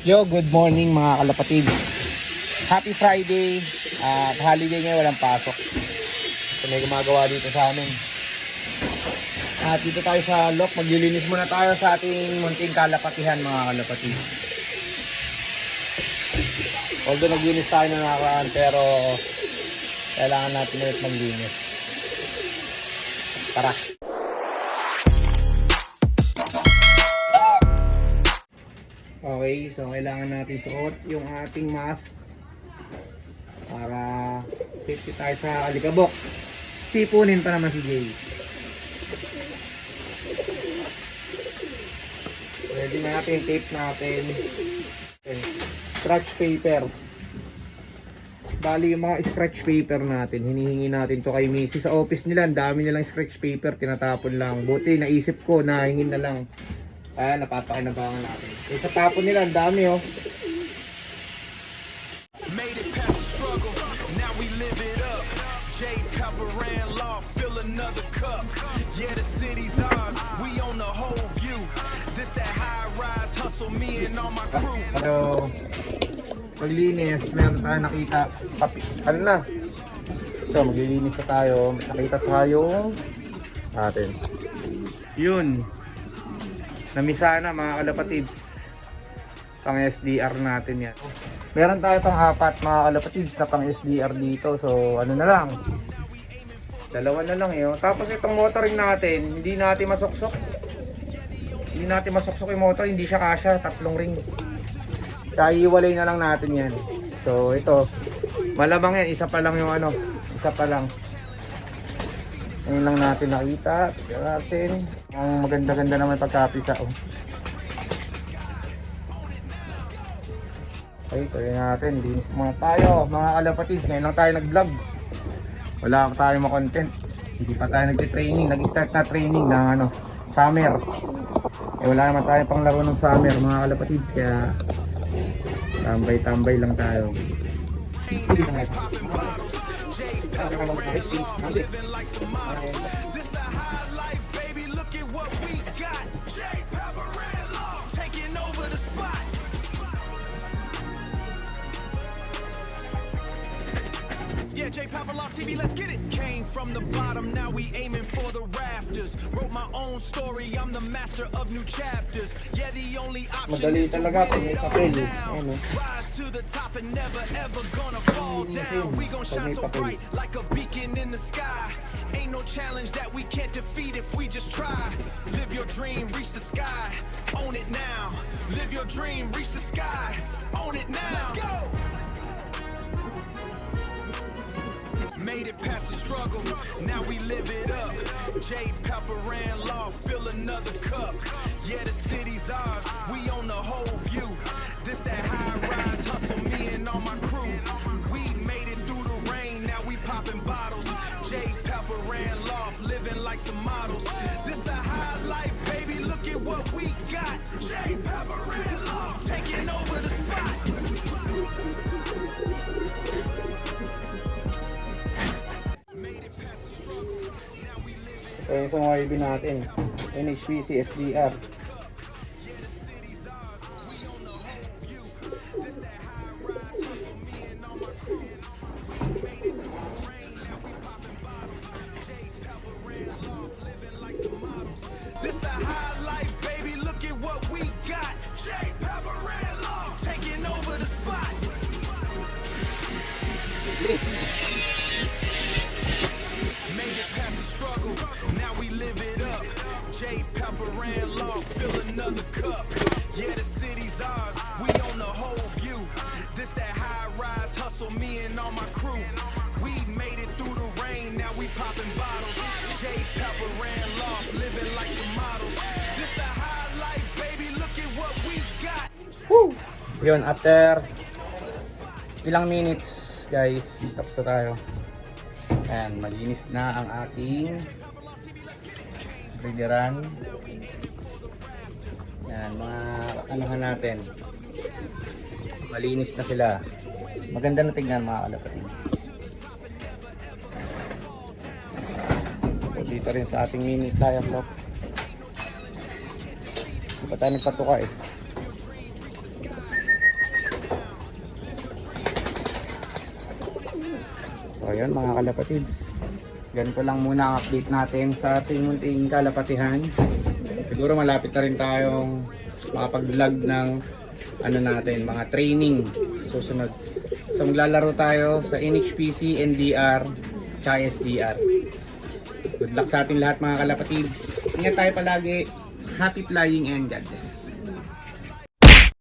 Yo, good morning mga kalapatids. Happy Friday. Holiday ngayon, walang pasok. So may gumagawa dito sa amin. At dito tayo sa lock. Maglilinis muna tayo sa ating munting kalapatihan mga kalapatids. Although naglinis tayo na nakaraan, pero kailangan natin ulit maglinis. Tara. Okay, so kailangan natin suot yung ating mask para safety tayo sa alikabok. Sipunin pa naman si Jay. Ready na natin, tape natin. Okay. Scratch paper. Bali yung mga scratch paper natin, hinihingi natin to kay Missy. Sa office nila, ang dami nilang scratch paper, tinatapon lang. Buti naisip ko, nahingin na lang. Kaya napapakinabangan natin. Eh, sa tapon nila, ang dami oh. Made it past the struggle, now we live it up. J. Pepper ran law, fill another cup. Yeah, the city's ours, we own the whole view. This that high rise hustle, me and all my crew. Pero, paglinis, meron tayo nakita. Ano na? So, maglilinis na tayo. Nakita tayo natin. Yun. Namisa na mga kalapatids. Pang SDR natin yan. Meron tayo pang apat mga kalapatids na pang SDR dito. So ano na lang, dalawa na lang yun. Tapos itong motoring natin, hindi natin masuksok. Hindi natin masuksok yung motor, hindi siya kasya, 3 ring. Kaya iwalay na lang natin yan. So ito, malamang yan, isa pa lang yung ano, isa pa lang. Ngayon lang natin nakita. Tignan natin. Ang maganda-ganda naman pagkapisa. Oh. Okay, tuloy natin. Linis muna tayo. Mga kalapatids, ngayon lang tayo nag-vlog. Wala pa tayong ma-content. Hindi pa tayo nag-training. Nag-start na training ng ano, summer. Eh, wala naman tayo pang laro ng summer mga kalapatids. Kaya tambay-tambay lang tayo. Living like some models. This the high life, baby. Look at what we got. J. Pepper ran law, taking over the spot. Yeah, J. Pepper Loft TV, let's get it. Came from the bottom, now we aiming for the rafters. Wrote my own story, I'm the master of new chapters. Yeah, the only option Madali is to talaga pag win may it all papel. now. Ano? Rise to the top and never ever gonna fall down. We gon' shine so bright like a beacon in the sky. Ain't no challenge that we can't defeat if we just try. Live your dream, reach the sky. Own it now. Live your dream, reach the sky. Own it now. Let's go. Made it past the struggle, now we live it up. J. Pepper ran law, fill another cup. Yeah, the city's ours, we own the whole view. This that high rise hustle, me and all my crew. We made it through the rain, now we popping bottles. J. Pepper ran law, living like some models. This the high life, baby, look at what we got. J. Pepper ran law, taking over the spot. Ito yung sa mga IB natin. NHPC SDR. This the high life, baby. Look at what we got. J. Pepper ran law, taking over the spot. Made it past the struggle, now we live it up. J. Pepper ran law, fill another cup. Yeah, the city's ours, we own the whole view. This that high rise hustle, me and all my crew. We made it through the rain, now we popping bottles. J. Pepper ran law, living like some models. This the high life, baby, look at what we got. Woo! Yun, after ilang minutes guys, tapos na tayo. Ayan, malinis na ang ating grideran. Ayan, mga anuhan natin. Malinis na sila. Maganda na tingnan mga kalapatids. So, dito rin sa ating mini tire lock. Hindi pa tayo nagpatuka eh. ayun mga kalapatids, ganito lang muna ang update natin sa ating munting kalapatihan. Siguro malapit na rin tayong makapag-vlog ng ano natin, mga training susunod. So maglalaro tayo sa NHPC, NDR, tsaka SDR. Good luck sa ating lahat mga kalapatids. Ingat tayo palagi. Happy flying and God bless.